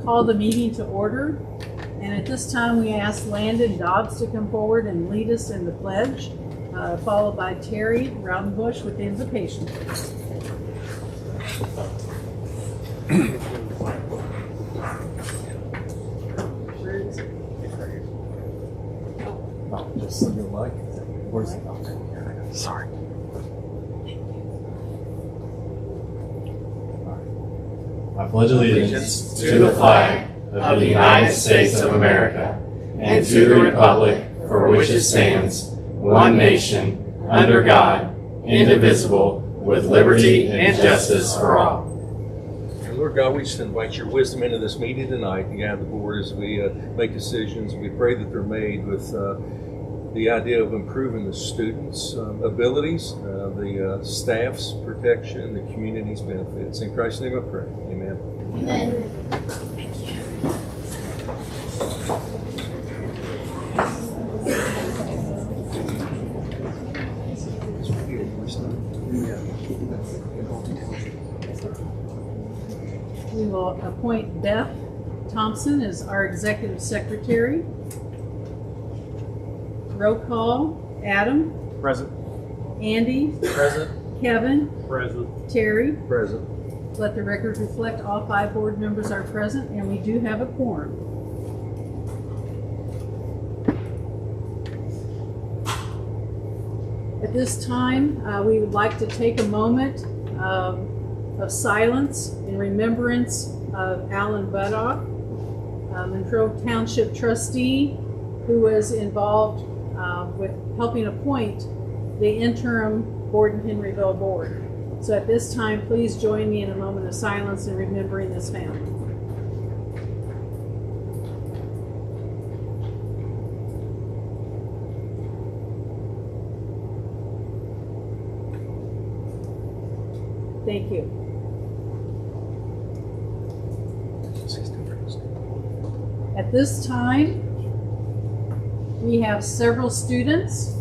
call the meeting to order. And at this time, we ask Landon Dobbs to come forward and lead us in the pledge, followed by Terry Raudenbush with the invocation. Where is it? Oh, just on your mic. Where's it? Okay. Sorry. I pledge allegiance to the flag of the United States of America and to the republic for which it stands, one nation, under God, indivisible, with liberty and justice for all. And Lord God, we just invite your wisdom into this meeting tonight and guide the board as we make decisions. We pray that they're made with the idea of improving the students' abilities, the staff's protection, the community's benefits. In Christ's name I pray. Amen. Amen. We will appoint Beth Thompson as our executive secretary. Roll call: Adam, Present. Andy, Present. Kevin, Present. Terry. Present. Let the record reflect all 5 board members are present, and we do have a quorum. At this time, we would like to take a moment of silence in remembrance of Alan Budoff, Monroe Township trustee, who was involved with helping appoint the interim Borden-Henryville board. So at this time, please join me in a moment of silence in remembering this family. Thank you. At this time, we have several students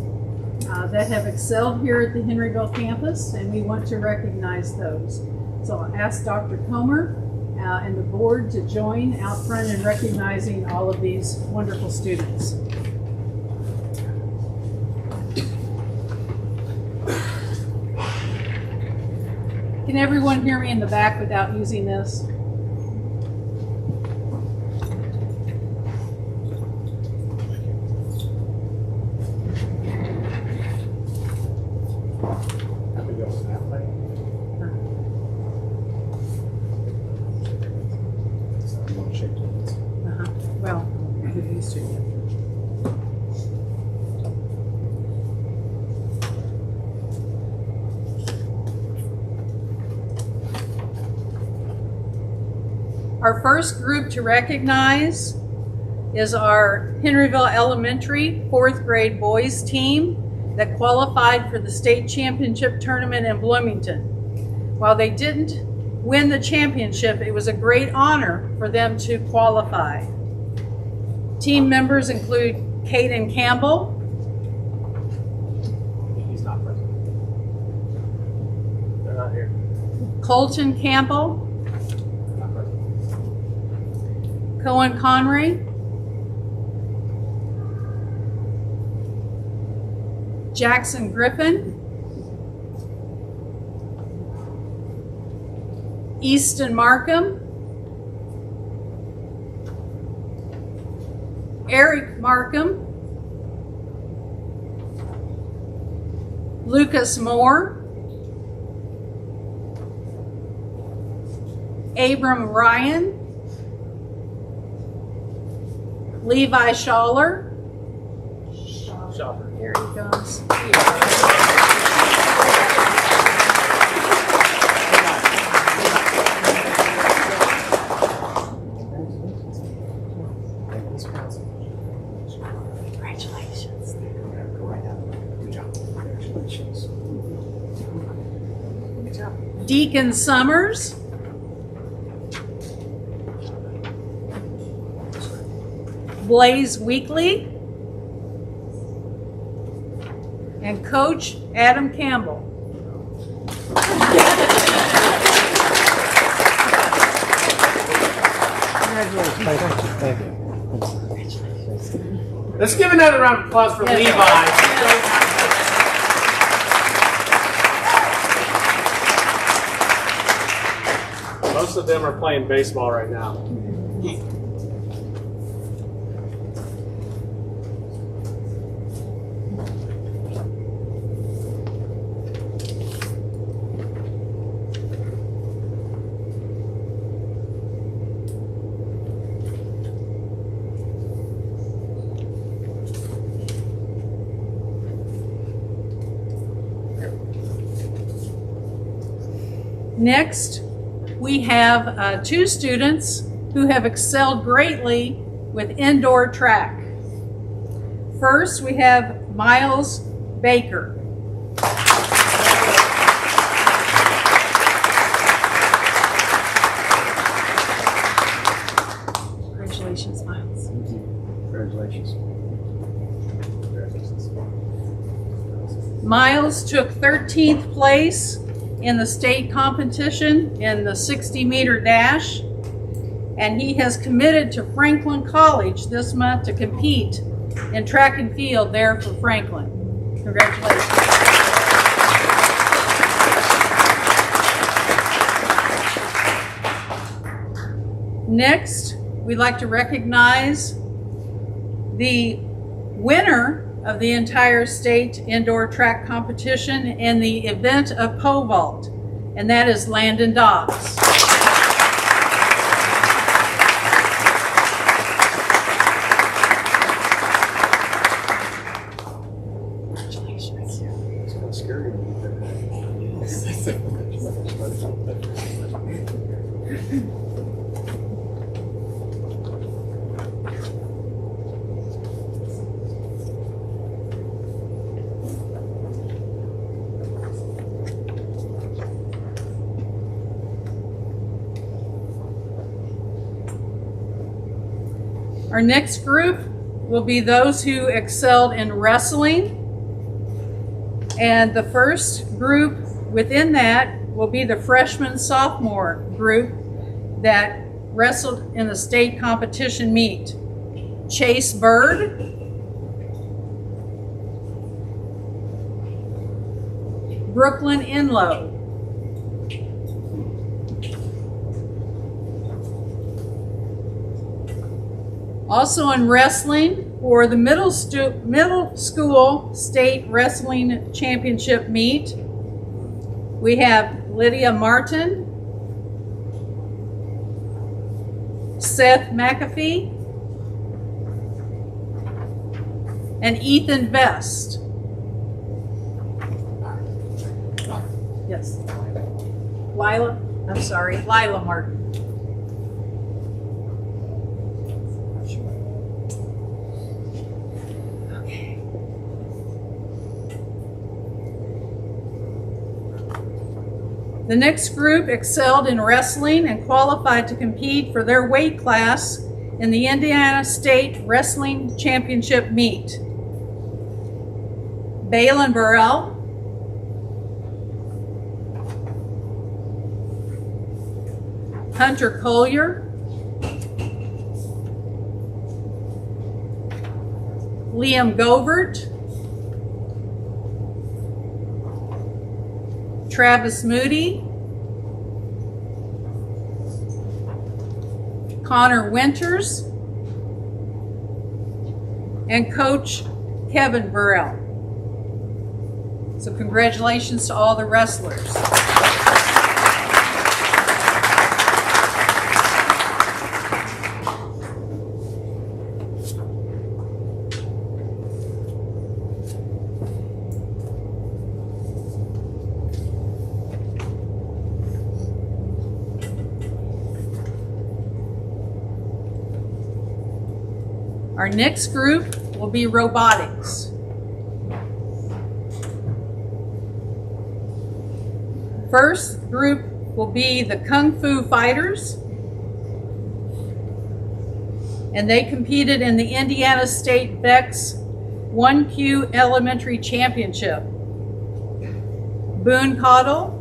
that have excelled here at the Henryville campus, and we want to recognize those. So I'll ask Dr. Comer and the board to join out front in recognizing all of these wonderful students. Can everyone hear me in the back without using this? Well, with these two. Our first group to recognize is our Henryville Elementary 4th grade boys team that qualified for the state championship tournament in Bloomington. While they didn't win the championship, it was a great honor for them to qualify. Team members include Caden Campbell. He's not present. They're not here. Colton Campbell. Not present. Cohen Conry. Jackson Griffin. Easton Markham. Eric Markham. Lucas Moore. Abram Ryan. Levi Schaller. Shopper. There he comes. Congratulations. Good job. Congratulations. Deacon Summers. Blaze Weekly. And Coach Adam Campbell. Congratulations. Thank you. Let's give another round of applause for Levi. Most of them are playing baseball right now. Next, we have two students who have excelled greatly with indoor track. First, we have Miles Baker. Congratulations, Miles. Thank you. Congratulations. Miles took 13th place in the state competition in the 60-meter dash, and he has committed to Franklin College this month to compete in track and field there for Franklin. Congratulations. Next, we'd like to recognize the winner of the entire state indoor track competition in the event of pole vault, and that is Landon Dobbs. Congratulations. It's kind of scary when you think Our next group will be those who excelled in wrestling. And the first group within that will be the freshman-sophomore group that wrestled in the state competition meet. Chase Bird, Brooklyn Inlow, also in wrestling for the middle school state wrestling championship meet, we have Lydia Martin, Seth McAfee, and Ethan Best. Yes. Lila Martin. Okay. The next group excelled in wrestling and qualified to compete for their weight class in the Indiana State Wrestling Championship meet. Balin Burrell, Hunter Collier, Liam Govert, Travis Moody, Connor Winters, and Coach Kevin Burrell. So congratulations to all the wrestlers. Our next group will be robotics. First group will be the Kung Fu Fighters, and they competed in the Indiana State Bex 1Q Elementary Championship. Boone Cottle,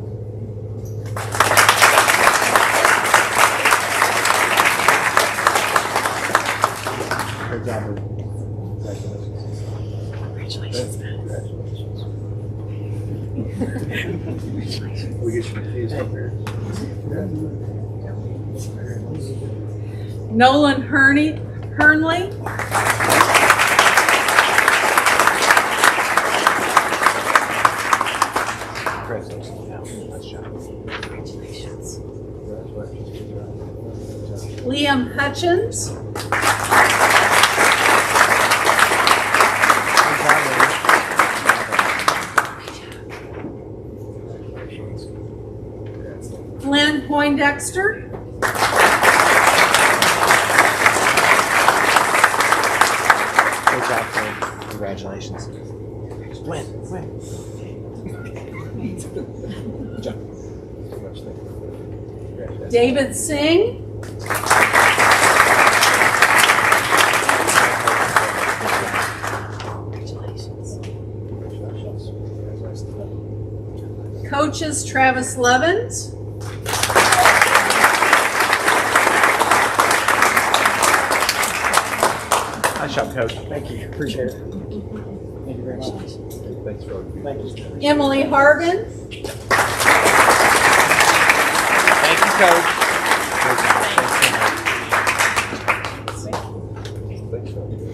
We get your keys up here. Nolan Hernley. Liam Hutchins. Glenn Poindexter. Good job, Glenn. Congratulations. Glenn. Good job. David Singh. Coaches Travis Levens. Nice job, Coach. Thank you. Appreciate it. Thank you very much. Thanks for Thank you. Emily Hargan. Thank you, Coach.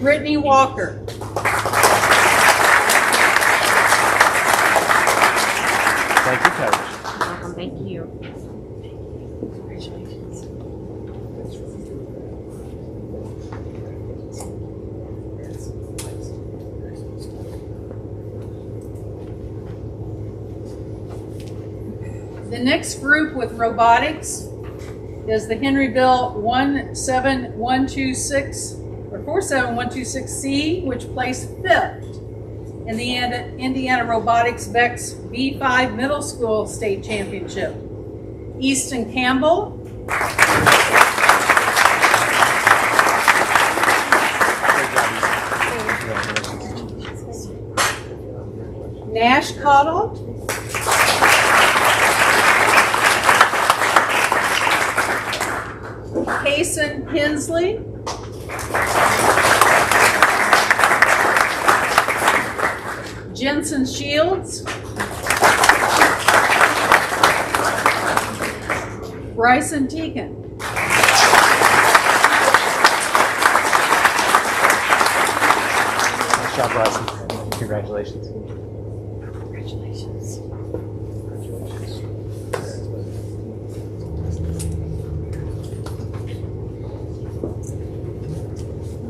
Brittany Walker. Thank you, Coach. Welcome, thank you. The next group with robotics is the Henryville 17126 or 47126C, which placed 5th in the Indiana Robotics VEX B5 Middle School State Championship. Easton Campbell. Nash Cottle. Kason Hensley. Jensen Shields. Bryson Teakin. Nice job, Bryson. Congratulations.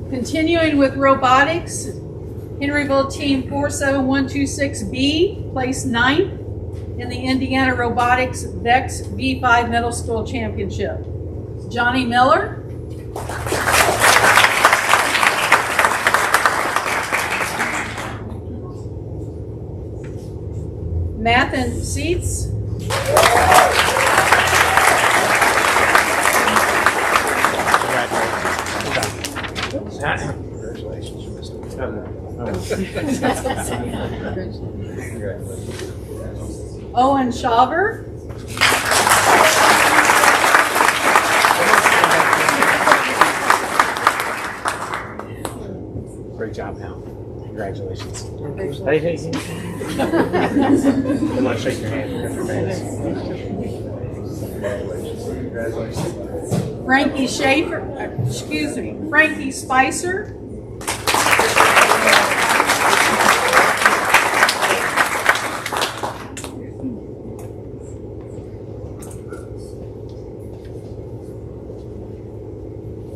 Continuing with robotics, Henryville Team 47126B placed 9th in the Indiana Robotics VEX V5 Middle School Championship. Johnny Miller. Mathen Seats. Owen Shaver. Great job, Hal. Congratulations. Hey. I'm going to shake your hand. Frankie Schaefer, Frankie Spicer.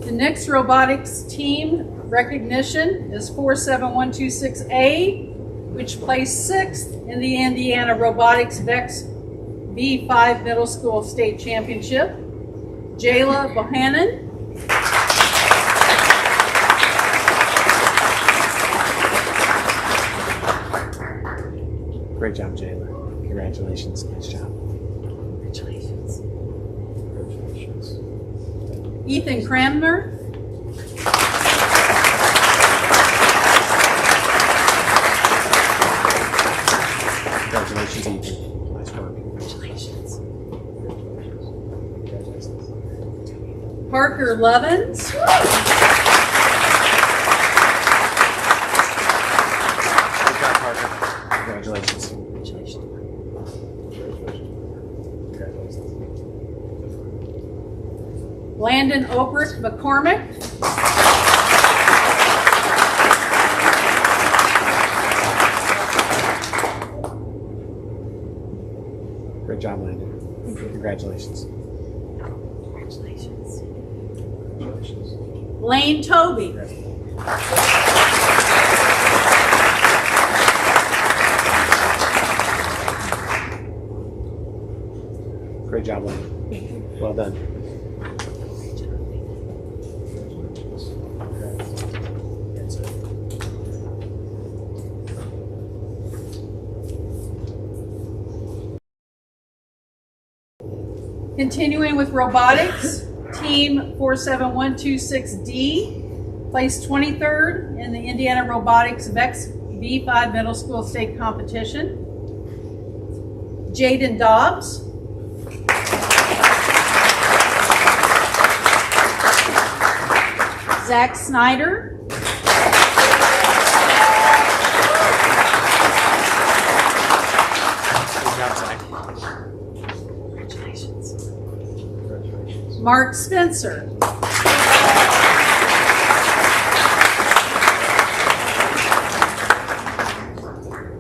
The next robotics team recognition is 47126A, which placed 6th in the Indiana Robotics VEX V5 Middle School State Championship. Jayla Bohannon. Great job, Jayla. Congratulations. Nice job. Congratulations. Ethan Cranmer. Congratulations, Ethan. Nice work. Congratulations. Parker Lovins. Good job, Parker. Congratulations. Congratulations. Landon Obrick McCormick. Great job, Landon. Congratulations. Congratulations. Lane Toby. Great job, Landon. Well done. Continuing with robotics, team 47126D placed 23rd in the Indiana Robotics VEX V5 Middle School State Competition. Jaden Dobbs. Zach Snyder. Good job, Zach. Congratulations. Mark Spencer.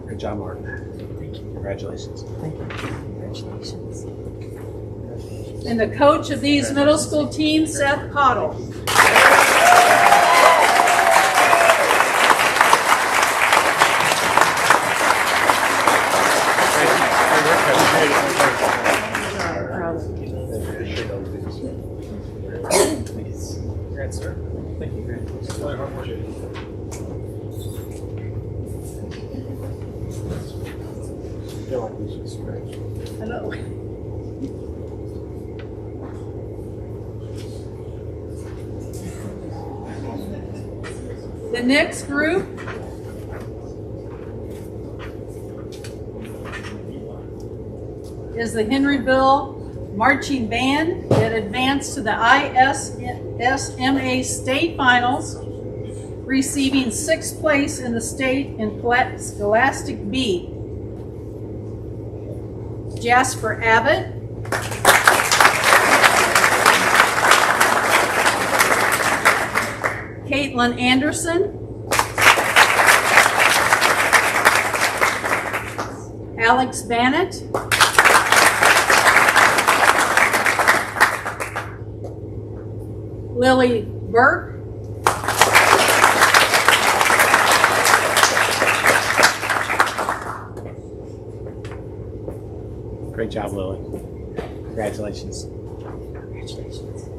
Good job, Mark. Congratulations. Congratulations. And the coach of these middle school teams, Seth Cottle. Congrats, sir. Thank you. Feel like we should stretch. Hello. The next group is the Henryville Marching Band that advanced to the ISSMA State Finals, receiving 6th place in the state in Scholastic B. Jasper Abbott. Caitlin Anderson. Alex Bannett. Lily Burke. Great job, Lily. Congratulations. Congratulations.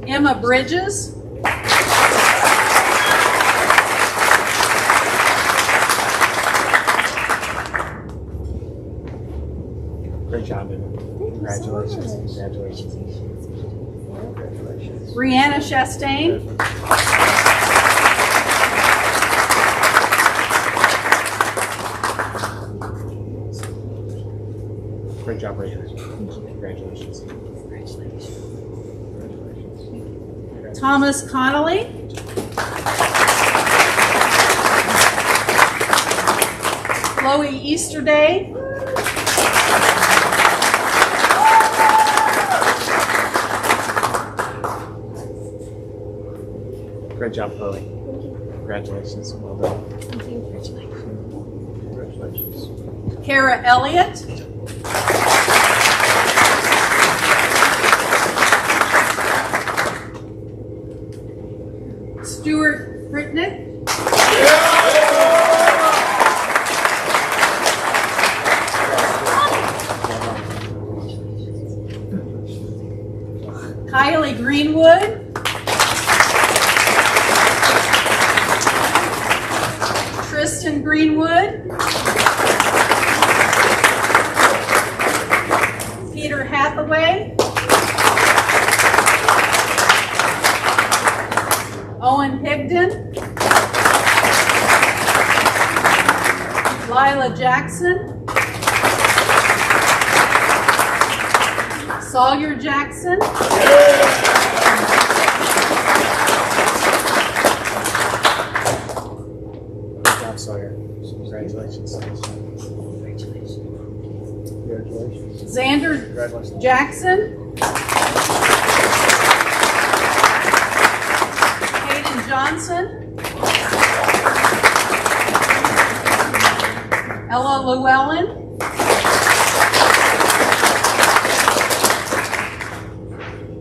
Emma Bridges. Great job, Emma. Congratulations. Congratulations. Brianna Chastain. Great job, Rachel. Congratulations. Thomas Connolly. Chloe Easterday. Great job, Chloe. Congratulations. Well done. Congratulations. Kara Elliott. Stuart Britnick. Kylie Greenwood. Tristan Greenwood. Peter Hathaway. Owen Higdon. Lila Jackson. Sawyer Jackson. Good job, Sawyer. Congratulations. Congratulations. Xander Congratulations. Jackson. Hayden Johnson. Ella Llewellyn.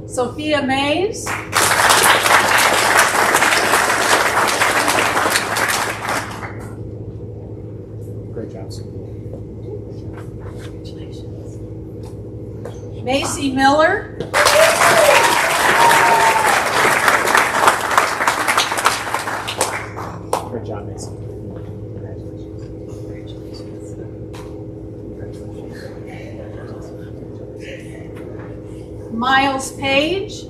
Sophia Mays. Great job. Macy Miller. Great job, Mason. Miles Page.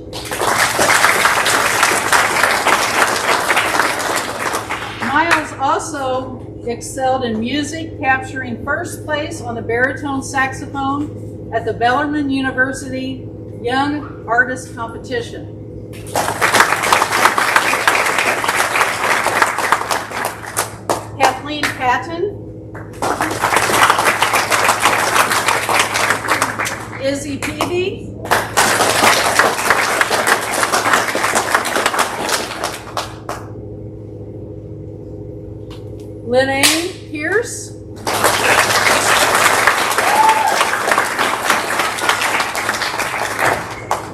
Miles also excelled in music, capturing first place on the baritone saxophone at the Bellarmine University Young Artist Competition. Kathleen Patton. Izzy Peavy. Linnea Pierce.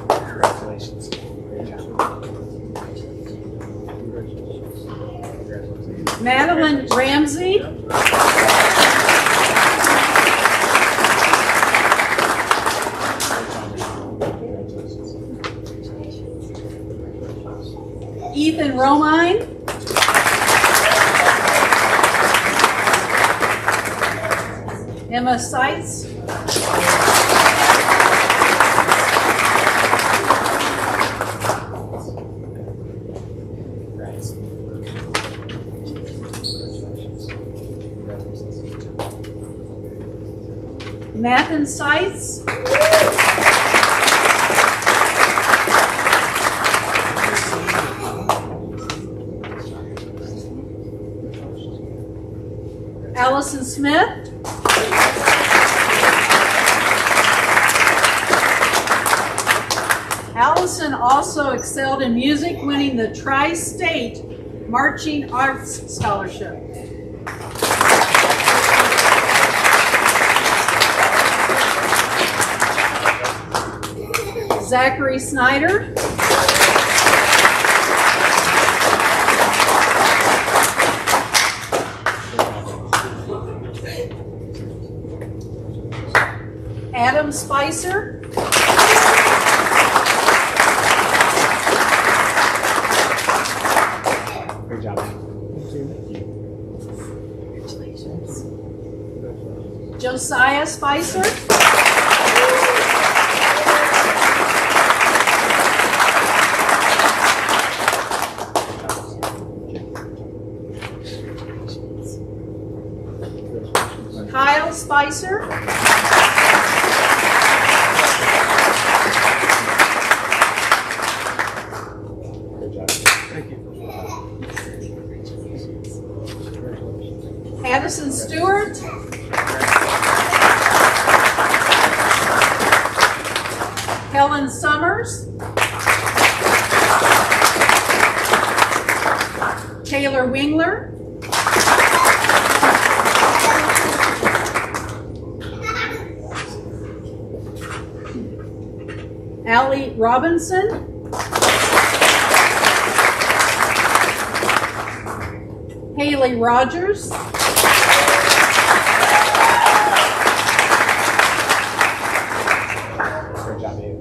Congratulations. Great job. Madeline Ramsey. Ethan Romine. Emma Seitz. Nathan Seitz. Allison Smith. Allison also excelled in music, winning the Tri-State Marching Arts Scholarship. Zachary Snyder. Adam Spicer. Great job. Josiah Spicer. Kyle Spicer. Great job. Thank you. Addison Stewart. Helen Summers. Taylor Wingler. Allie Robinson. Haley Rogers. Great job, Dave.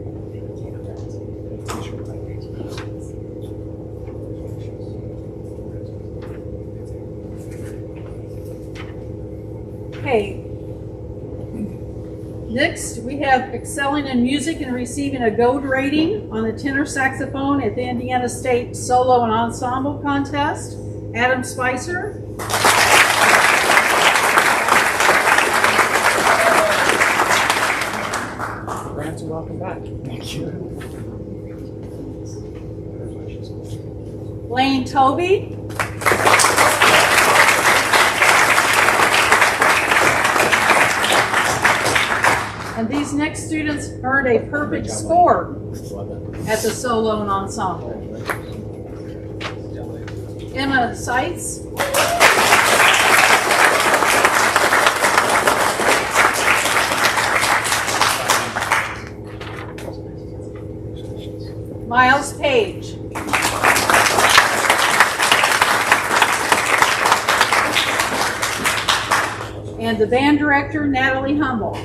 Okay. Next, we have excelling in music and receiving a gold rating on the tenor saxophone at the Indiana State Solo and Ensemble Contest, Adam Spicer. Grants, and welcome back. Thank you. Lane Toby. And these next students earned a perfect score at the solo and ensemble. Emma Seitz. Miles Page. And the band director, Natalie Hummel.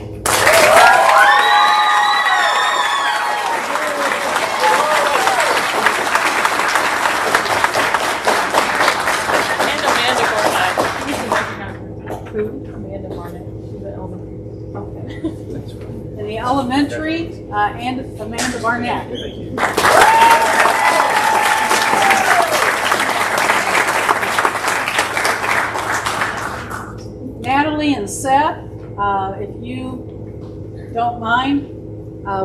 Amanda Barnett, the elementary. Okay. And the elementary, and Amanda Barnett. Natalie and Seth, if you don't mind,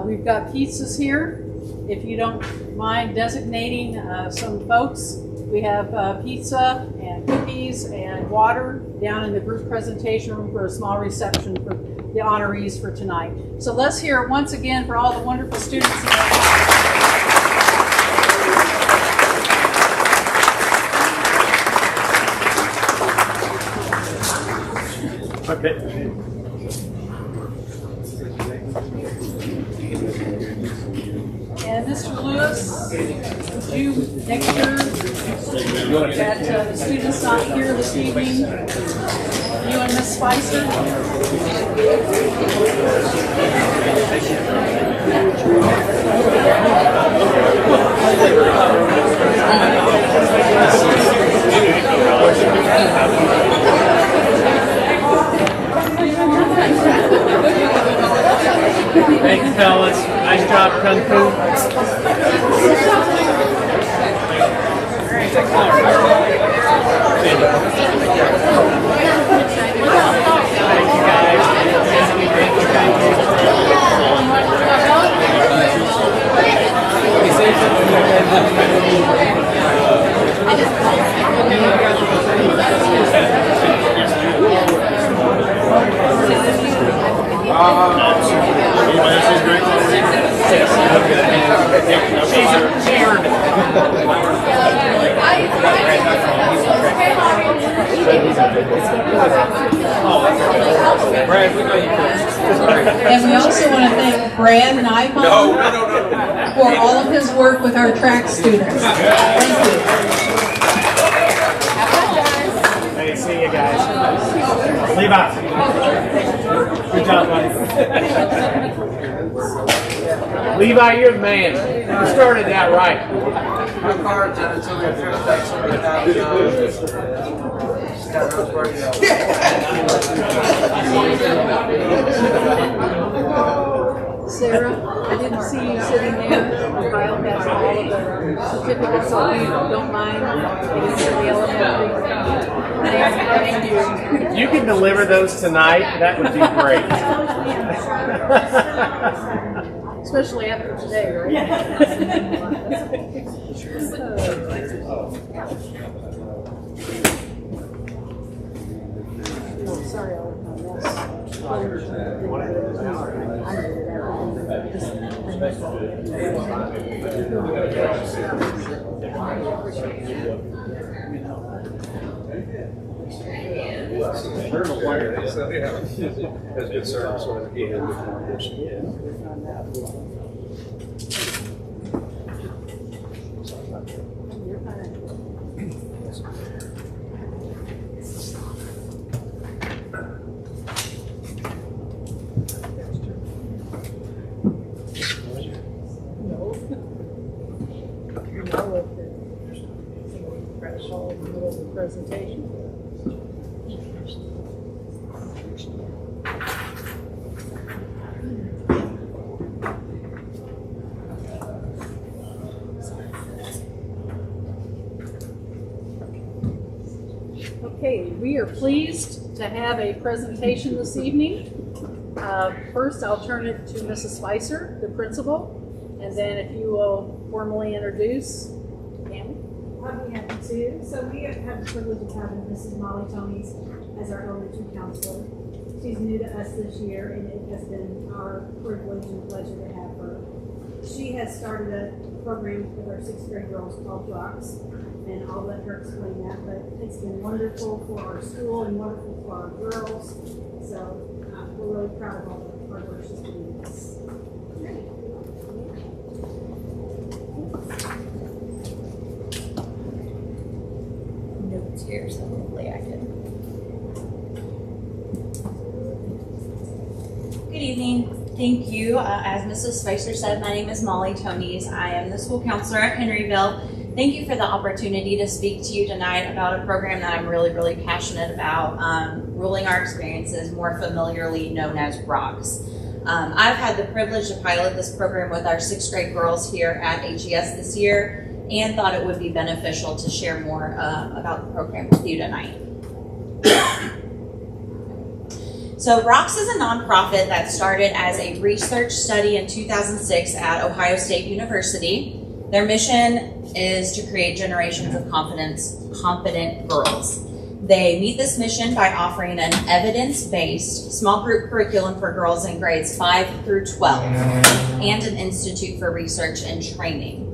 we've got pizzas here. If you don't mind designating some folks, we have pizza and cookies and water down in the group presentation room for a small reception for the honorees for tonight. So let's hear it once again for all the wonderful students in our Okay. And Mr. Lewis, would you make sure that the students not here this evening, you and Miss Spicer? Thanks, fellas. Nice job, Kung Fu. And we also want to thank Brad and Ivan for all of his work with our track students. Thank you. Hey, see you guys. Levi. Good job, buddy. Levi, you're the man. You started that right. My car's in it, so we have to take Sarah, I didn't see you sitting there. Kyle has all of the certificates, so if you don't mind, getting to the elementary. Thank you. If you can deliver those tonight, that would be great. Especially after today, right? Oh, sorry, I left my That's good service. Presentation. Okay, we are pleased to have a presentation this evening. First, I'll turn it to Mrs. Spicer, the principal, and then if you will formally introduce Tammy. I'd be happy to. So we have the privilege of having Mrs. Molly Tonys as our elementary counselor. She's new to us this year, and it has been our privilege and pleasure to have her. She has started a program with our 6th grade girls called Rocks, and I'll let her explain that, but it's been wonderful for our school and wonderful for our girls. So we're really proud of all the hard work she's doing with us. Notes here, so hopefully I can. Good evening. Thank you. As Mrs. Spicer said, my name is Molly Tonys. I am the school counselor at Henryville. Thank you for the opportunity to speak to you tonight about a program that I'm really passionate about, ruling our experiences, more familiarly known as ROCKS. I've had the privilege to pilot this program with our 6th grade girls here at HES this year, and thought it would be beneficial to share more about the program with you tonight. So ROCKS is a nonprofit that started as a research study in 2006 at Ohio State University. Their mission is to create generations of confident girls. They meet this mission by offering an evidence-based small group curriculum for girls in grades 5 through 12 and an institute for research and training.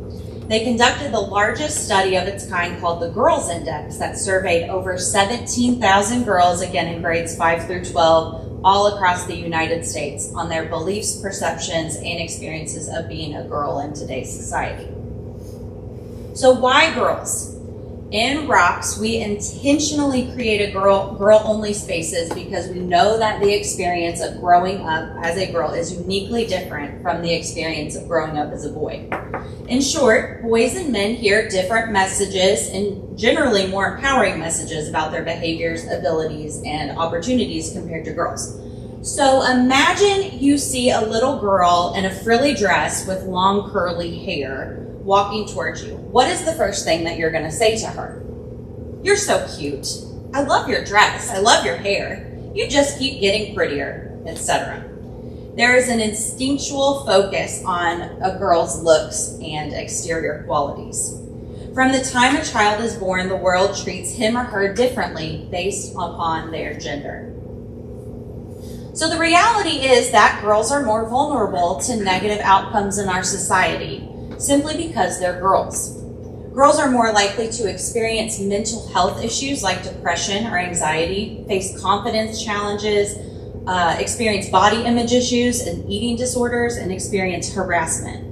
They conducted the largest study of its kind called the Girls Index that surveyed over 17,000 girls, again in grades 5 through 12, all across the United States on their beliefs, perceptions, and experiences of being a girl in today's society. So why girls? In ROCKS, we intentionally created girl-only spaces because we know that the experience of growing up as a girl is uniquely different from the experience of growing up as a boy. In short, boys and men hear different messages and generally more empowering messages about their behaviors, abilities, and opportunities compared to girls. So imagine you see a little girl in a frilly dress with long curly hair walking towards you. What is the first thing that you're going to say to her? You're so cute. I love your dress. I love your hair. You just keep getting prettier, etc. There is an instinctual focus on a girl's looks and exterior qualities. From the time a child is born, the world treats him or her differently based upon their gender. So the reality is that girls are more vulnerable to negative outcomes in our society simply because they're girls. Girls are more likely to experience mental health issues like depression or anxiety, face confidence challenges, experience body image issues and eating disorders, and experience harassment.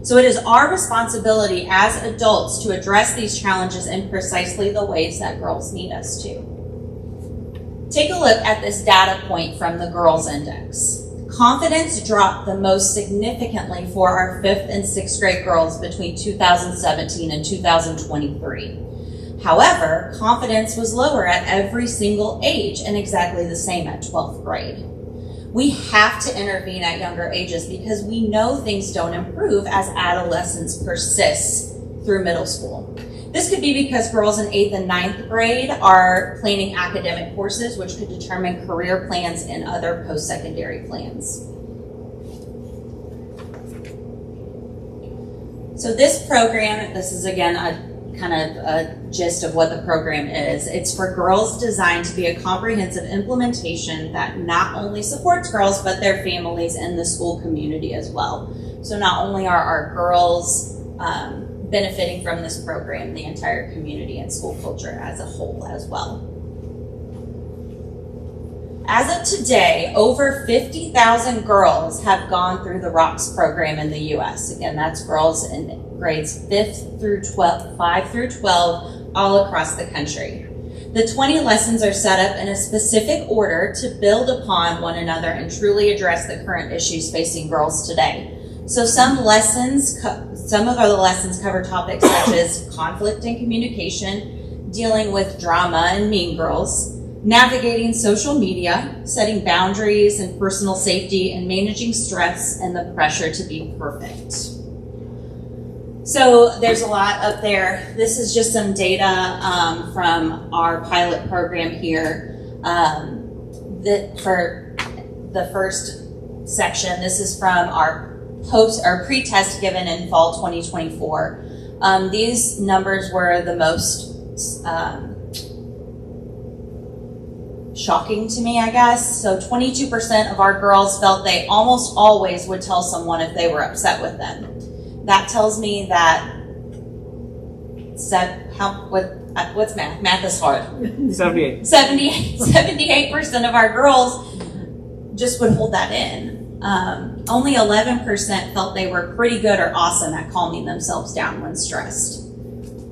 So it is our responsibility as adults to address these challenges in precisely the ways that girls need us to. Take a look at this data point from the Girls Index. Confidence dropped the most significantly for our 5th and 6th grade girls between 2017 and 2023. However, confidence was lower at every single age and exactly the same at 12th grade. We have to intervene at younger ages because we know things don't improve as adolescence persists through middle school. This could be because girls in 8th and 9th grade are planning academic courses, which could determine career plans and other post-secondary plans. So this program, this is again a kind of a gist of what the program is. It's for girls designed to be a comprehensive implementation that not only supports girls, but their families and the school community as well. So not only are our girls benefiting from this program, the entire community and school culture as a whole as well. As of today, over 50,000 girls have gone through the ROCKS program in the U.S. Again, that's girls in grades 5 through 12, all across the country. The 20 lessons are set up in a specific order to build upon one another and truly address the current issues facing girls today. So some of the lessons cover topics such as conflict and communication, dealing with drama and mean girls, navigating social media, setting boundaries and personal safety, and managing stress and the pressure to be perfect. So there's a lot up there. This is just some data from our pilot program here. For the first section, this is from our pre-test given in fall 2024. These numbers were the most shocking to me, I guess. So 22% of our girls felt they almost always would tell someone if they were upset with them. That tells me that what's math? Math is hard. 78% of our girls just would hold that in. Only 11% felt they were pretty good or awesome at calming themselves down when stressed.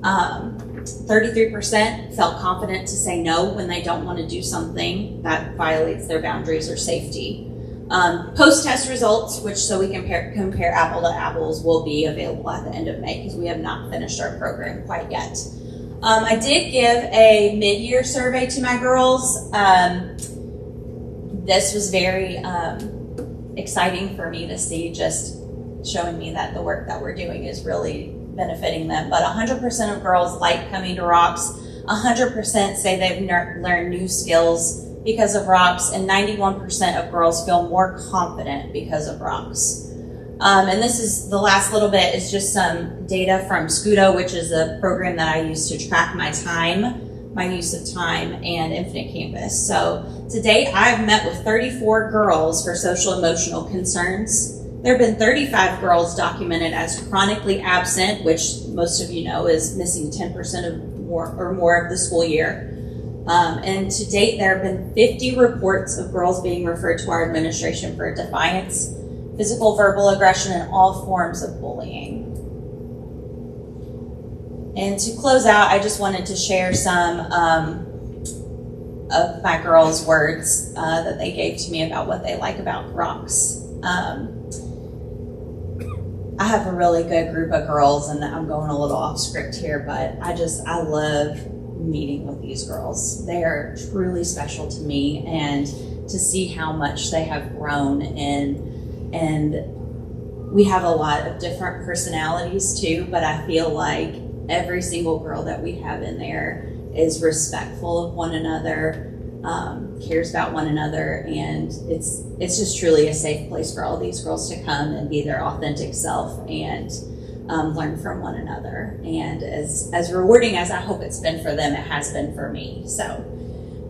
33% felt confident to say no when they don't want to do something that violates their boundaries or safety. Post-test results, which so we can compare apple to apples, will be available at the end of May because we have not finished our program quite yet. I did give a mid-year survey to my girls. This was very exciting for me to see, just showing me that the work that we're doing is really benefiting them. But 100% of girls like coming to ROCS. 100% say they've learned new skills because of ROCS, and 91% of girls feel more confident because of ROCS. And this is the last little bit is just some data from Scudo, which is a program that I use to track my time, my use of time, and Infinite Campus. So to date, I've met with 34 girls for social emotional concerns. There have been 35 girls documented as chronically absent, which most of you know is missing 10% of more of the school year. And to date, there have been 50 reports of girls being referred to our administration for defiance, physical, verbal aggression, and all forms of bullying. And to close out, I just wanted to share some of my girls' words that they gave to me about what they like about ROCS. I have a really good group of girls, and I'm going a little off script here, but I love meeting with these girls. They are truly special to me, and to see how much they have grown, and we have a lot of different personalities too, but I feel like every single girl that we have in there is respectful of one another, cares about one another, and it's just truly a safe place for all these girls to come and be their authentic self and learn from one another. And as rewarding as I hope it's been for them, it has been for me. So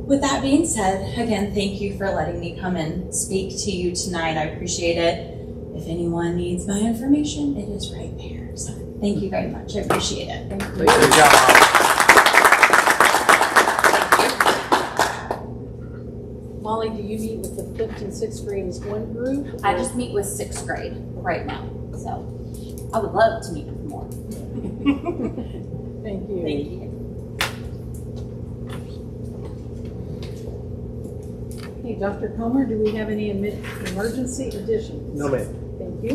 with that being said, again, thank you for letting me come and speak to you tonight. I appreciate it. If anyone needs my information, it is right there. So thank you very much. I appreciate it. Thank you. Good job. Molly, do you meet with the 5th and 6th grade as one group? I just meet with 6th grade right now. So I would love to meet with more. Thank you. Thank you. Hey, Dr. Comer, do we have any emergency additions? No, ma'am. Thank you.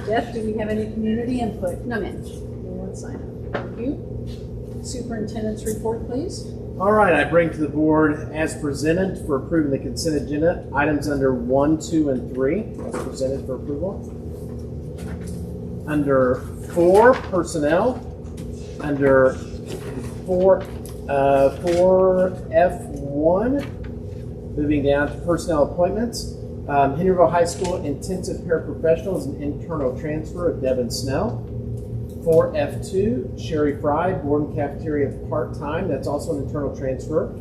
Beth, do we have any community input? No, ma'am. Anyone sign up? Thank you. Superintendent's report, please. All right, I bring to the board as presented for approving the consent agenda items under 1, 2, and 3 as presented for approval. Under 4, personnel. Under 4F1, moving down to personnel appointments. Henryville High School intensive paraprofessional is an internal transfer of Devin Snell. 4F2, Sherry Fry, Borden Cafeteria part-time, that's also an internal transfer.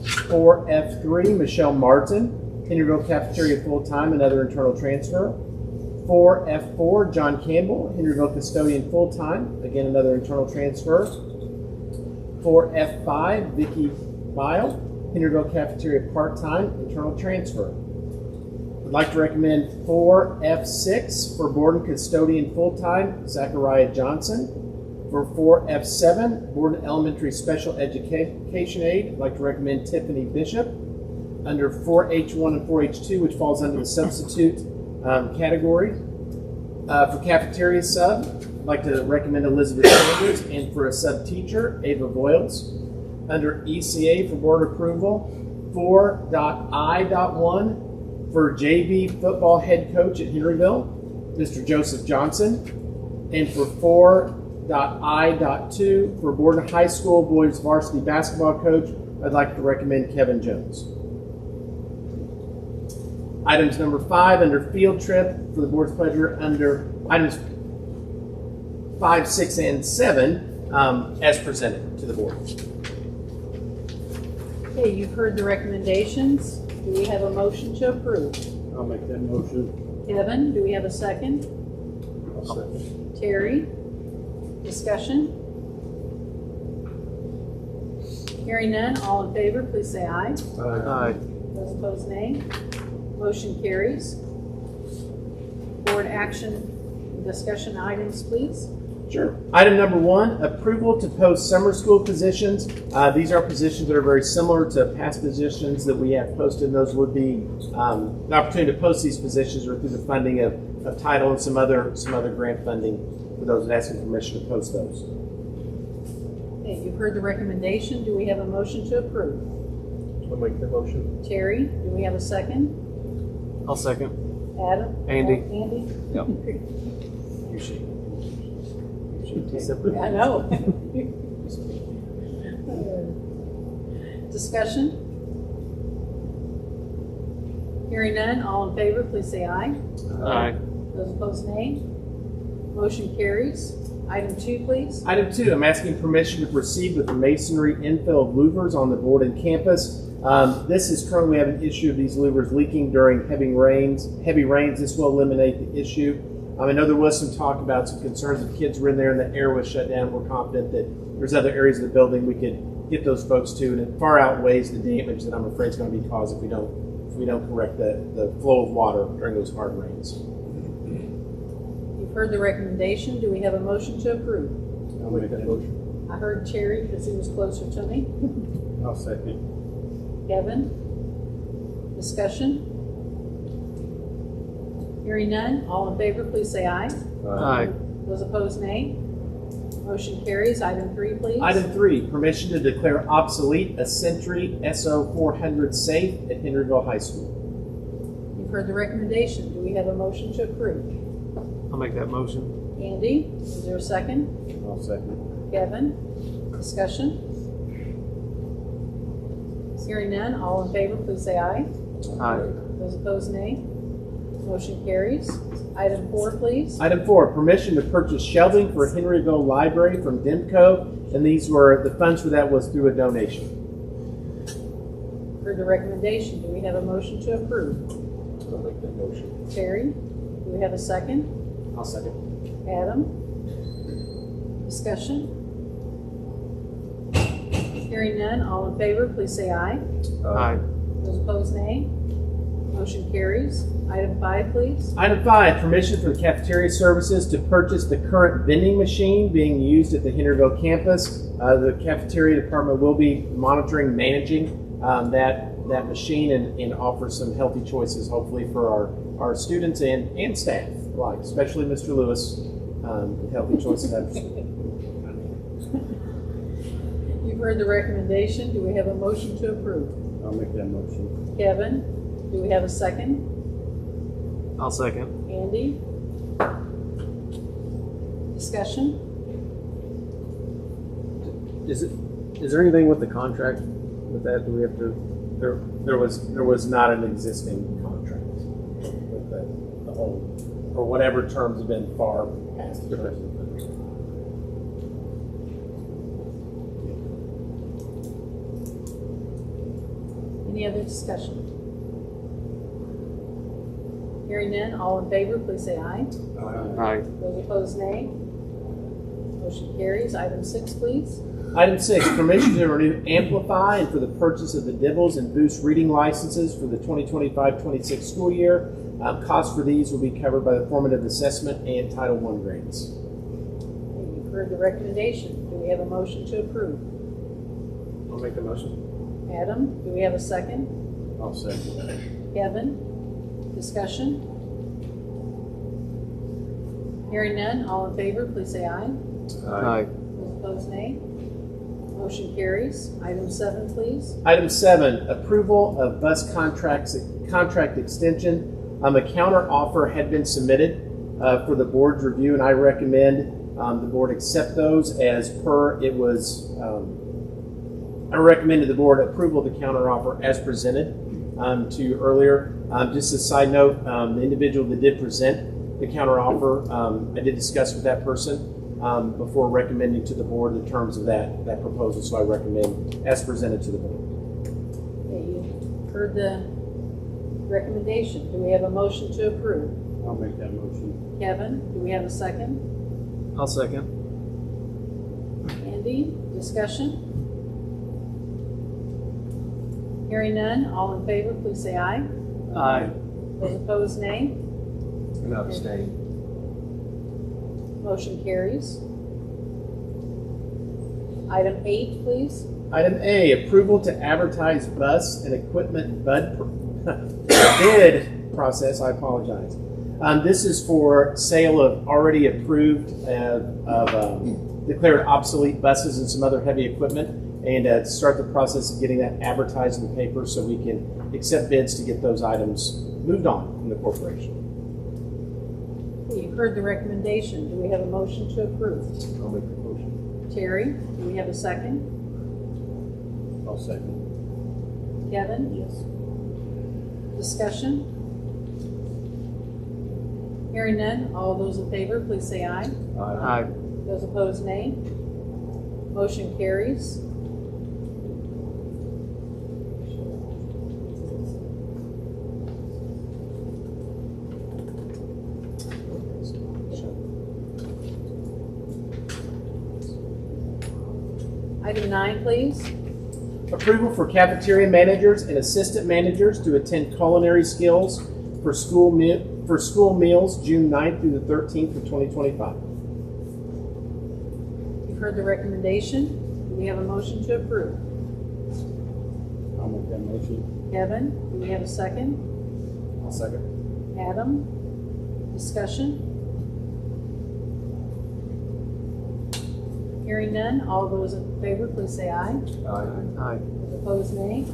4F3, Michelle Martin, Henryville Cafeteria full-time, another internal transfer. 4F4, John Campbell, Henryville Custodian full-time, again another internal transfer. 4F5, Vicki Bile, Henryville Cafeteria part-time, internal transfer. I'd like to recommend 4F6 for Borden Custodian full-time, Zachariah Johnson. For 4F7, Borden Elementary Special Education Aide, I'd like to recommend Tiffany Bishop. Under 4H1 and 4H2, which falls under the substitute category. For cafeteria sub, I'd like to recommend Elizabeth Sanders, and for a sub teacher, Ava Boyles. Under ECA for board approval, 4.I.1 for JV football head coach at Henryville, Mr. Joseph Johnson. And for 4.I.2 for Borden High School boys varsity basketball coach, I'd like to recommend Kevin Jones. Items number 5 under field trip for the board's pleasure under items 5, 6, and 7 as presented to the board. Okay, you've heard the recommendations. Do we have a motion to approve? I'll make that motion. Kevin, do we have a second? I'll second. Terry? Discussion? Hearing none, all in favor, please say aye. Aye. Those opposed, nay. Motion carries. Board action and discussion items, please. Sure. Item number 1, approval to post summer school positions. These are positions that are very similar to past positions that we have posted. Those would be the opportunity to post these positions or through the funding of title and some other grant funding for those asking permission to post those. Okay, you've heard the recommendation. Do we have a motion to approve? I'll make the motion. Terry, do we have a second? I'll second. Adam? Andy. Andy? Yep. You should. I know. Discussion? Hearing none, all in favor, please say aye. Aye. Those opposed, nay. Motion carries. Item 2, please. Item 2, I'm asking permission to proceed with the masonry infill of louvers on the Borden campus. This is currently, we have an issue of these louvers leaking during heavy rains. This will eliminate the issue. I know there was some talk about some concerns if kids were in there and the air was shut down. We're confident that there's other areas of the building we could get those folks to, and it far outweighs the damage that I'm afraid is going to be caused if we don't correct the flow of water during those hard rains. You've heard the recommendation. Do we have a motion to approve? I'll make that motion. I heard Terry because he was closer to me. I'll second. Kevin? Discussion? Hearing none, all in favor, please say aye. Aye. Those opposed, nay. Motion carries. Item 3, please. Item 3, permission to declare obsolete a Sentry SO400 safe at Henryville High School. You've heard the recommendation. Do we have a motion to approve? I'll make that motion. Andy, is there a second? I'll second. Kevin? Discussion? Hearing none, all in favor, please say aye. Aye. Those opposed, nay. Motion carries. Item 4, please. Item 4, permission to purchase shelving for Henryville Library from Demco, and the funds for that was through a donation. Heard the recommendation. Do we have a motion to approve? I'll make that motion. Terry, do we have a second? I'll second. Adam? Discussion? Hearing none, all in favor, please say aye. Aye. Those opposed, nay. Motion carries. Item 5, please. Item 5, permission for the cafeteria services to purchase the current vending machine being used at the Henryville campus. The cafeteria department will be monitoring, managing that machine and offer some healthy choices, hopefully, for our students and staff, like especially Mr. Lewis, with healthy choices. You've heard the recommendation. Do we have a motion to approve? I'll make that motion. Kevin, do we have a second? I'll second. Andy? Discussion? Is there anything with the contract with that? Do we have to? There was not an existing contract with the whole, or whatever terms have been far past the present. Any other discussion? Hearing none, all in favor, please say aye. Aye. Those opposed, nay. Motion carries. Item 6, please. Item 6, permission to renew Amplify and for the purchase of the Dibbles and Boost reading licenses for the 2025-26 school year. Costs for these will be covered by the formative assessment and Title I grants. You've heard the recommendation. Do we have a motion to approve? I'll make the motion. Adam, do we have a second? I'll second. Kevin, discussion? Hearing none, all in favor, please say aye. Aye. Those opposed, nay. Motion carries. Item 7, please. Item 7, approval of bus contract extension. A counter offer had been submitted for the board's review, and I recommend the board accept those as per it was. I recommended the board approval of the counter offer as presented to you earlier. Just a side note, the individual that did present the counter offer, I did discuss with that person before recommending to the board the terms of that proposal, so I recommend as presented to the board. Heard the recommendation. Do we have a motion to approve? I'll make that motion. Kevin, do we have a second? I'll second. Andy, discussion? Hearing none, all in favor, please say aye. Aye. Those opposed, nay. And abstain. Motion carries. Item 8, please. Item A, approval to advertise bus and equipment bid process. I apologize. This is for sale of already approved declared obsolete buses and some other heavy equipment, and start the process of getting that advertised in the paper so we can accept bids to get those items moved on from the corporation. You've heard the recommendation. Do we have a motion to approve? I'll make the motion. Terry, do we have a second? I'll second. Kevin? Yes. Discussion? Hearing none, all those in favor, please say aye. Aye. Those opposed, nay. Motion carries. Item 9, please. Approval for cafeteria managers and assistant managers to attend culinary skills for school meals June 9th through the 13th of 2025. You've heard the recommendation. Do we have a motion to approve? I'll make that motion. Kevin, do we have a second? I'll second. Adam, discussion? Hearing none, all those in favor, please say aye. Aye. Aye. Those opposed, nay.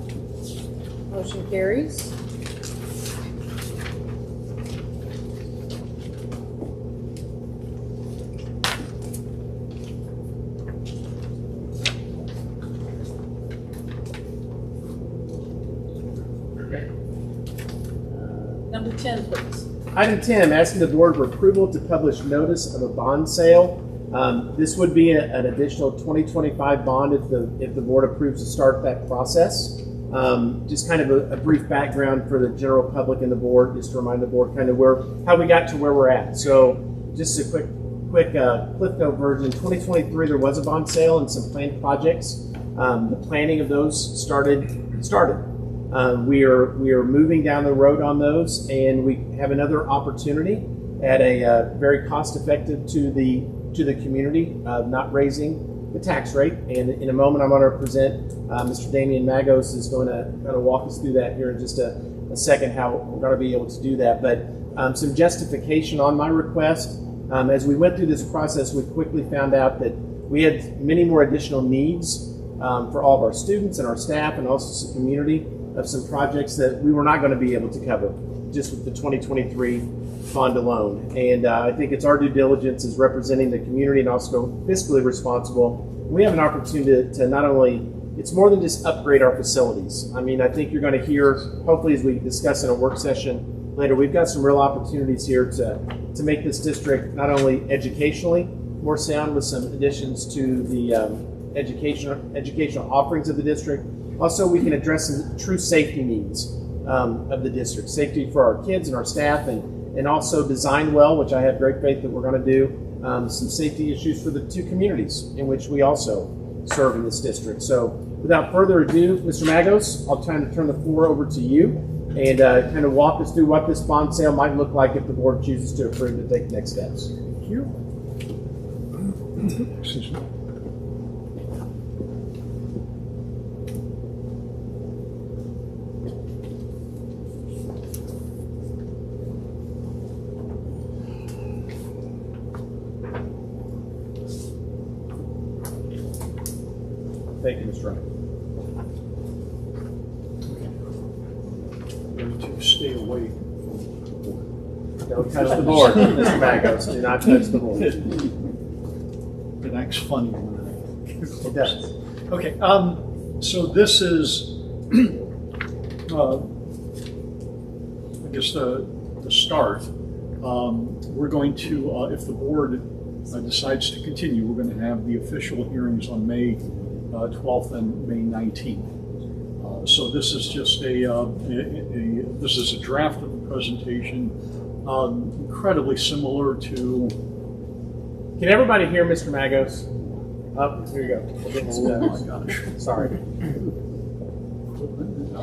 Motion carries. Number 10, please. Item 10, I'm asking the board for approval to publish notice of a bond sale. This would be an additional 2025 bond if the board approves to start that process. Just kind of a brief background for the general public and the board, just to remind the board kind of how we got to where we're at. So just a quick Cliff Note version. In 2023, there was a bond sale and some planned projects. The planning of those started. We are moving down the road on those, and we have another opportunity at a very cost-effective to the community of not raising the tax rate. And in a moment, I'm going to present Mr. Damian Magos is going to kind of walk us through that here in just a second, how we're going to be able to do that. But some justification on my request. As we went through this process, we quickly found out that we had many more additional needs for all of our students and our staff, and also some community of some projects that we were not going to be able to cover just with the 2023 fund alone. And I think it's our due diligence as representing the community and also fiscally responsible. We have an opportunity to not only, it's more than just upgrade our facilities. I mean, I think you're going to hear, hopefully as we discuss in a work session later, we've got some real opportunities here to make this district not only educationally more sound with some additions to the educational offerings of the district. Also, we can address some true safety needs of the district. Safety for our kids and our staff, and also design well, which I have great faith that we're going to do. Some safety issues for the two communities in which we also serve in this district. So without further ado, Mr. Magos, I'll try to turn the floor over to you and kind of walk us through what this bond sale might look like if the board chooses to approve to take next steps. Thank you. Excuse me. Thank you, Mr. Wright. Ready to stay away from the board. Don't touch the board, Mr. Magos. Do not touch the board. It acts funny when It does. Okay, so this is, I guess the start. We're going to, if the board decides to continue, we're going to have the official hearings on May 12th and May 19th. So this is just this is a draft of the presentation, incredibly similar to. Can everybody hear Mr. Magos? Up, here you go. Oh my gosh! Sorry.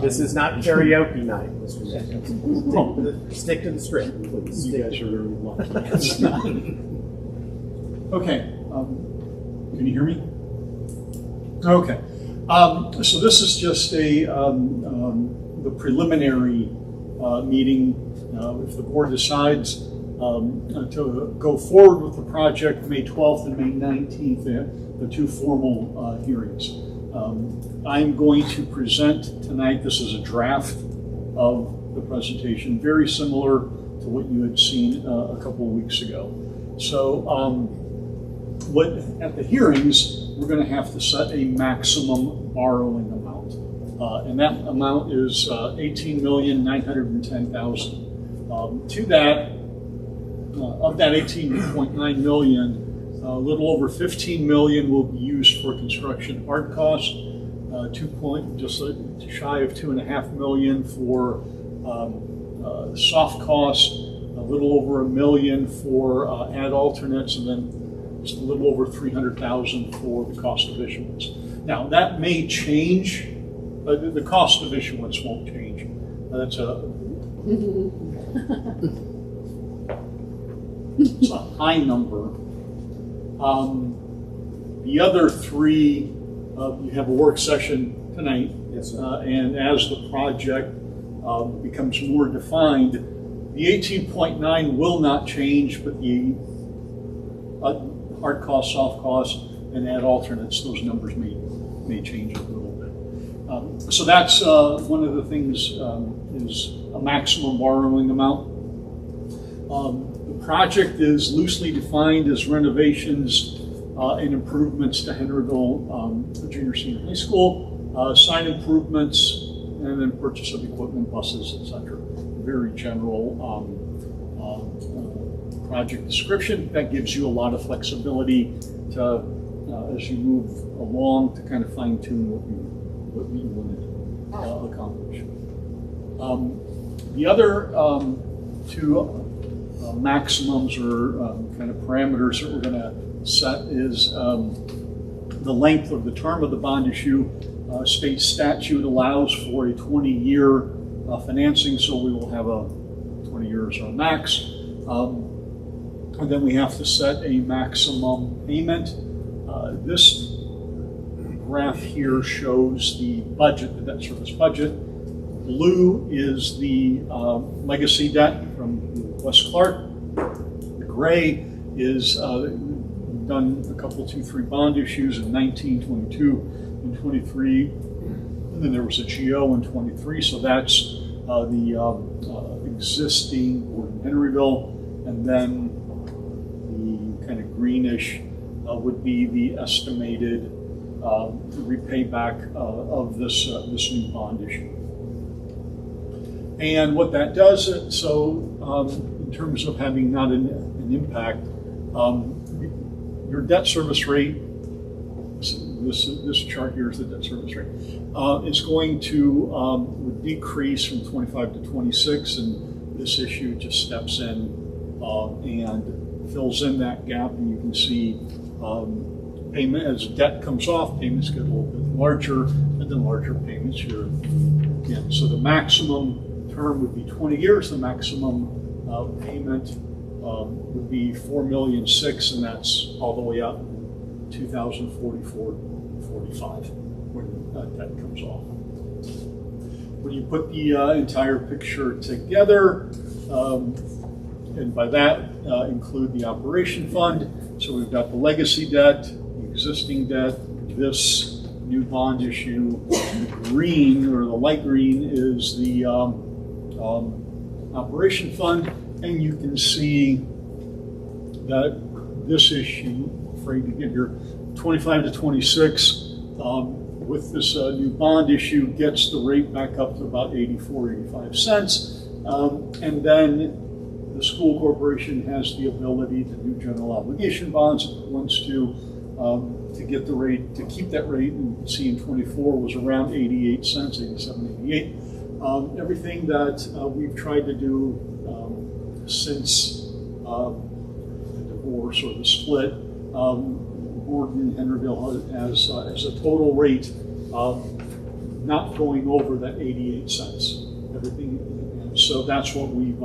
This is not karaoke night, Mr. Magos. Stick to the script, please. You guys are very lucky. Okay. Can you hear me? Okay. So this is just the preliminary meeting. If the board decides to go forward with the project, May 12th and May 19th, the two formal hearings. I'm going to present tonight. This is a draft of the presentation, very similar to what you had seen a couple of weeks ago. So at the hearings, we're going to have to set a maximum borrowing amount. And that amount is $18,910,000. To that, of that 18.9 million, a little over 15 million will be used for construction hard costs, just shy of 2.5 million for soft costs, a little over $1 million for ad alternates, and then just a little over 300,000 for the cost of issuance. Now that may change. The cost of issuance won't change. That's it's a high number. The other three, you have a work session tonight. Yes, sir. And as the project becomes more defined, the 18.9 will not change, but the hard costs, soft costs, and ad alternates, those numbers may change a little bit. So that's one of the things is a maximum borrowing amount. The project is loosely defined as renovations and improvements to Henryville Junior Senior High School, sign improvements, and then purchase of equipment, buses, etc. Very general project description. That gives you a lot of flexibility to, as you move along, to kind of fine tune what you want to accomplish. The other two maximums or kind of parameters that we're going to set is the length of the term of the bond issue. State statute allows for a 20-year financing, so we will have a 20 years or max. And then we have to set a maximum payment. This graph here shows the budget, the debt service budget. Blue is the legacy debt from West Clark. The gray is done a couple, 2-3 bond issues in 19, 22, and 23. And then there was a GO in 23, so that's the existing Borden-Henryville. And then the kind of greenish would be the estimated repayback of this new bond issue. And what that does, in terms of having not an impact, your debt service rate, this chart here is the debt service rate, is going to decrease from 25 to 26, and this issue just steps in and fills in that gap, and you can see payment as debt comes off, payments get a little bit larger, and then larger payments here again. So the maximum term would be 20 years. The maximum payment would be $4,006,000, and that's all the way up to 2044-45 when that comes off. When you put the entire picture together, and by that include the operation fund. So we've got the legacy debt, the existing debt, this new bond issue. The green, or the light green, is the operation fund, and you can see that this issue, afraid to get here, 25 to 26, with this new bond issue, gets the rate back up to about 84-85 cents, and then the school corporation has the ability to do general obligation bonds if it wants to, to get the rate, to keep that rate, and you can see in 24 was around 88 cents, 87, 88. Everything that we've tried to do since the divorce or the split, Borden-Henryville has a total rate not going over that 88 cents. Everything, and so that's what we've,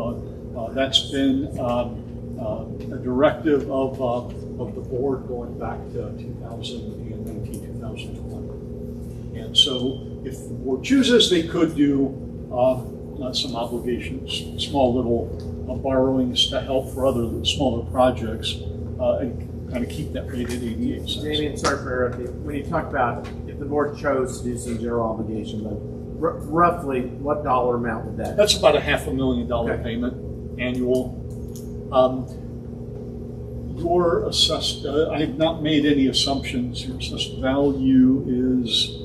that's been a directive of the board going back to 2019, 2020. And so if the board chooses, they could do some obligations, small little borrowings to help for other smaller projects and kind of keep that rate at 88 cents. Damien, sorry for interrupting. When you talk about if the board chose to do some general obligation, but roughly what dollar amount would that be? That's about a $500,000 payment annual. Your assessed, I have not made any assumptions. Your assessed value is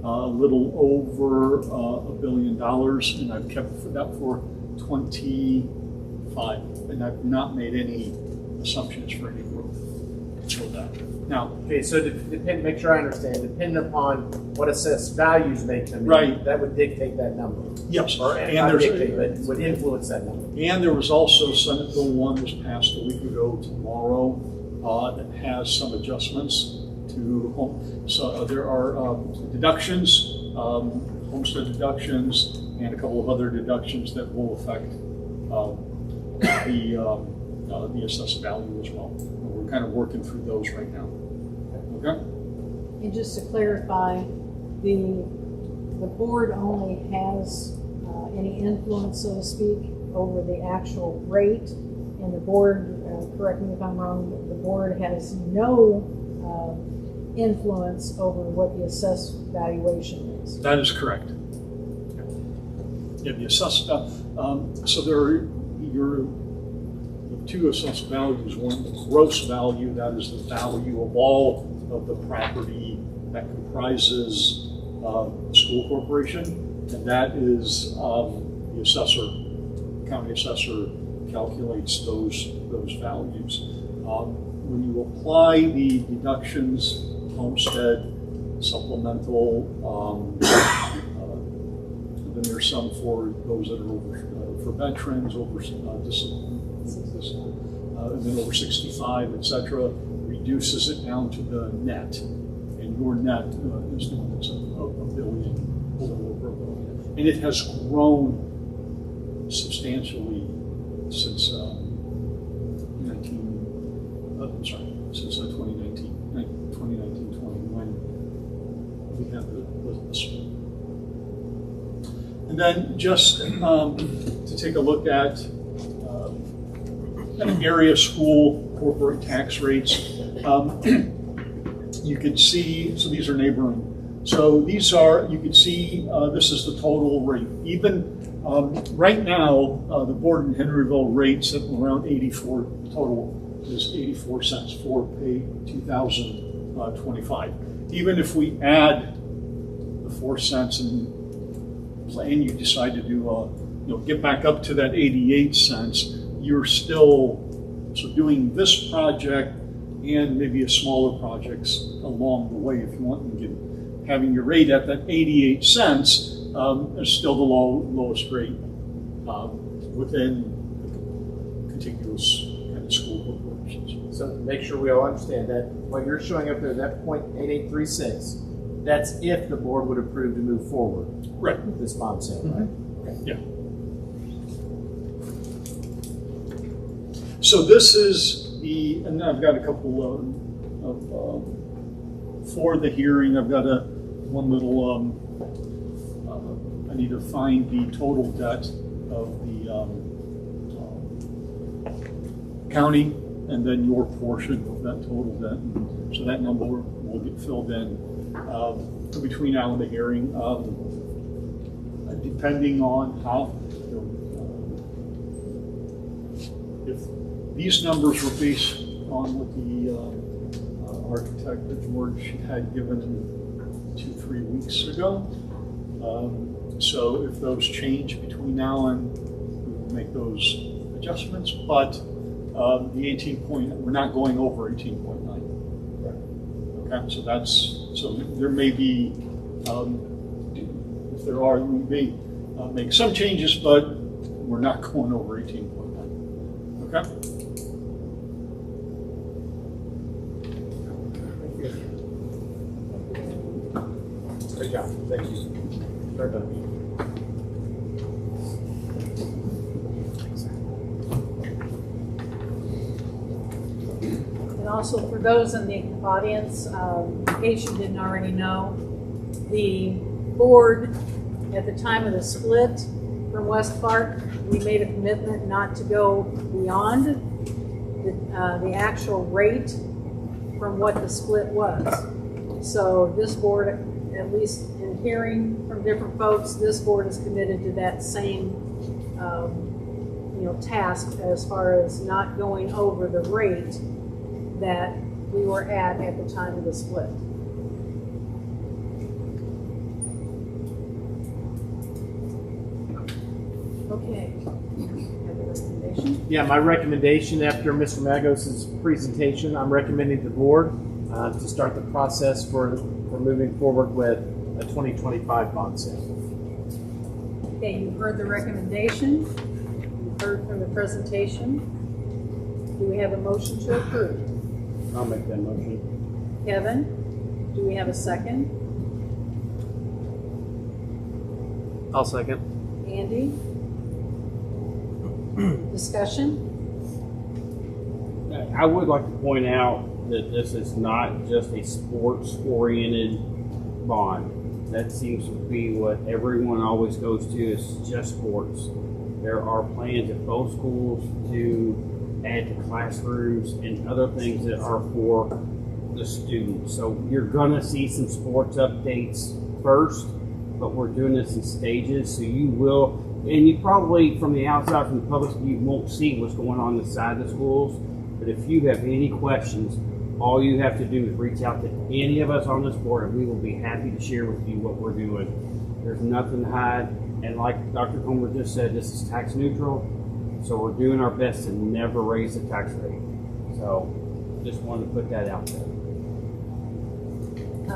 a little over $1 billion, and I've kept that for 25, and I've not made any assumptions for any growth for that. Now, okay, so make sure I understand. Depending upon what assessed values may come in, right, that would dictate that number. Yes, or and not there's dictate, but would influence that number. And there was also Senate Bill 1 was passed a week ago tomorrow that has some adjustments to home. So there are deductions, homestead deductions, and a couple of other deductions that will affect the assessed value as well. We're kind of working through those right now. Okay. And just to clarify, the board only has any influence, so to speak, over the actual rate, and the board, correct me if I'm wrong, the board has no influence over what the assessed valuation is. That is correct. Yeah, the assessed, so there are your two assessed values. One, the gross value, that is the value of all of the property that comprises the school corporation, and that is the assessor, county assessor calculates those values. When you apply the deductions, homestead, supplemental, then there's some for those that are over, for veterans, over and then over 65, etc., reduces it down to the net, and your net is the one that's a billion, a little over $1 billion, and it has grown substantially since 2019, 2020, when we had the split. And then just to take a look at area school corporate tax rates, you can see, so these are neighboring. So these are, you can see, this is the total rate. Even right now, the Borden-Henryville rates at around 84, total is 84 cents for pay 2025. Even if we add the 4 cents and you decide to do, get back up to that 88 cents, you're still, so doing this project and maybe a smaller projects along the way, if you want to get having your rate at that 88 cents is still the lowest rate within contiguous kind of school corporations. So make sure we all understand that what you're showing up there, that 0.8836, that's if the board would approve to move forward with this bond sale, right? Okay. Yeah. So this is the, and I've got a couple for the hearing, I've got one little, I need to find the total debt of the county and then your portion of that total debt. And so that number will get filled in between now and the hearing, depending on how, if these numbers were based on what the architect that George had given 2-3 weeks ago. So if those change between now and we will make those adjustments, but the 18 point, we're not going over 18.9. Okay, so there may be, if there are, we may make some changes, but we're not going over 18.1. Okay? Great job. Thank you. Very done. And also for those in the audience, in case you didn't already know, the board, at the time of the split from West Clark, we made a commitment not to go beyond the actual rate from what the split was. So this board, at least in hearing from different folks, this board is committed to that same task as far as not going over the rate that we were at the time of the split. Okay. Have a recommendation? Yeah, my recommendation after Mr. Magos' presentation, I'm recommending the board to start the process for moving forward with a 2025 bond sale. Okay, you've heard the recommendation. You've heard from the presentation. Do we have a motion to approve? I'll make that motion. Kevin, do we have a second? I'll second. Andy? Discussion? I would like to point out that this is not just a sports-oriented bond. That seems to be what everyone always goes to, is just sports. There are plans at both schools to add to classrooms and other things that are for the students. So you're gonna see some sports updates first, but we're doing this in stages, so you will, and you probably, from the outside, from the public, you won't see what's going on inside the schools. But if you have any questions, all you have to do is reach out to any of us on this board, and we will be happy to share with you what we're doing. There's nothing to hide, and like Dr. Comer just said, this is tax neutral, so we're doing our best to never raise the tax rate. So just wanted to put that out there.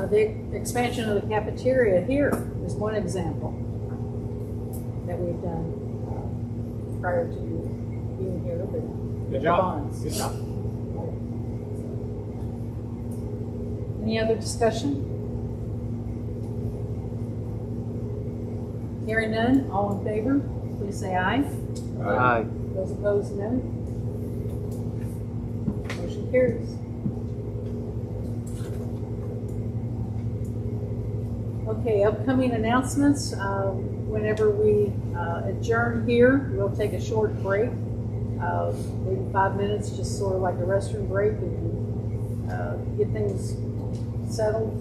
The expansion of the cafeteria here is one example that we've done prior to being here. But Good job. bonds. Good job. Any other discussion? Hearing none, all in favor, please say aye. Aye. Those opposed, no. Motion carries. Okay, upcoming announcements. Whenever we adjourn here, we'll take a short break, maybe 5 minutes, just sort of like a restroom break, and get things settled.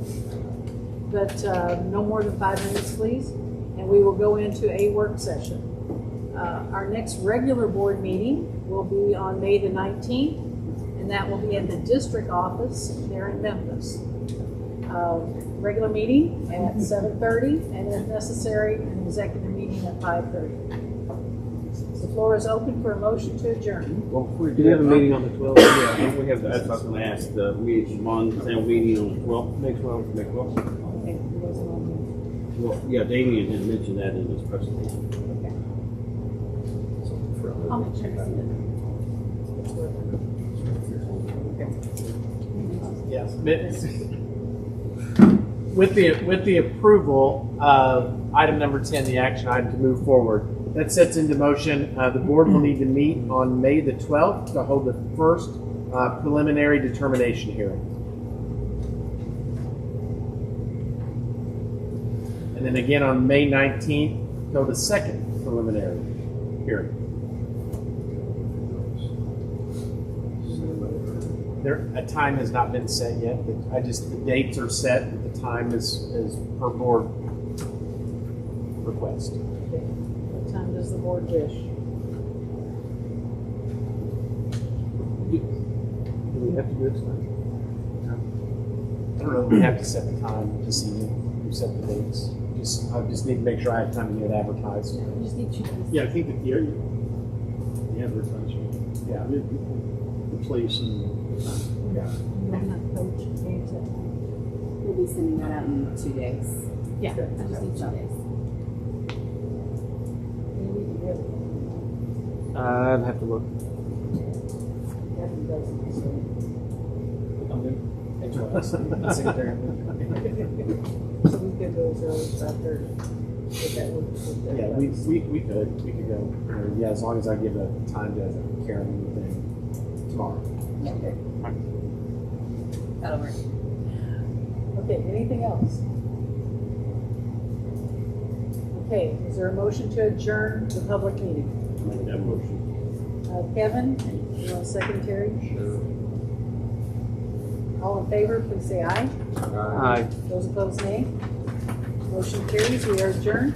But no more than 5 minutes, please. And we will go into a work session. Our next regular board meeting will be on May the 19th, and that will be at the district office there in Memphis. Regular meeting at 7:30, and if necessary, an executive meeting at 5:30. The floor is open for a motion to adjourn. Well, we do have a meeting on the 12th. Yeah, don't we have, that's what I was going to ask, the sale meeting on the 12th, May 12th, May 12th. Okay, it wasn't on there. Well, yeah, Damien did mention that in his presentation. Okay. I'll make sure to see it. Yes. With the approval of item number 10, the action item to move forward, that sets into motion, the board will need to meet on May the 12th to hold the first preliminary determination hearing. And then again on May 19th, to hold the second preliminary hearing. A time has not been set yet. The dates are set. The time is per board request. Okay. What time does the board wish? Do we have to do it tonight? I don't know. We have to set the time to see who set the dates. I just need to make sure I have time to get it advertised. You just need to. Yeah, I think that the advertisement, Yeah. the place and Yeah. I'm not coach. be sending that out in 2 days. Yeah, I just need 2 days. I'd have to look. Secretary. So we could go as early as 5:30. If that works with Yeah, everybody. we could go. Yeah, as long as I give a time to Karen within tomorrow. Okay. That'll work. Okay, anything else? Okay, is there a motion to adjourn the public meeting? Make that motion. Kevin, you want secretary? Sure. All in favor, please say aye. Aye. Those opposed, nay. Motion carries. We are adjourned.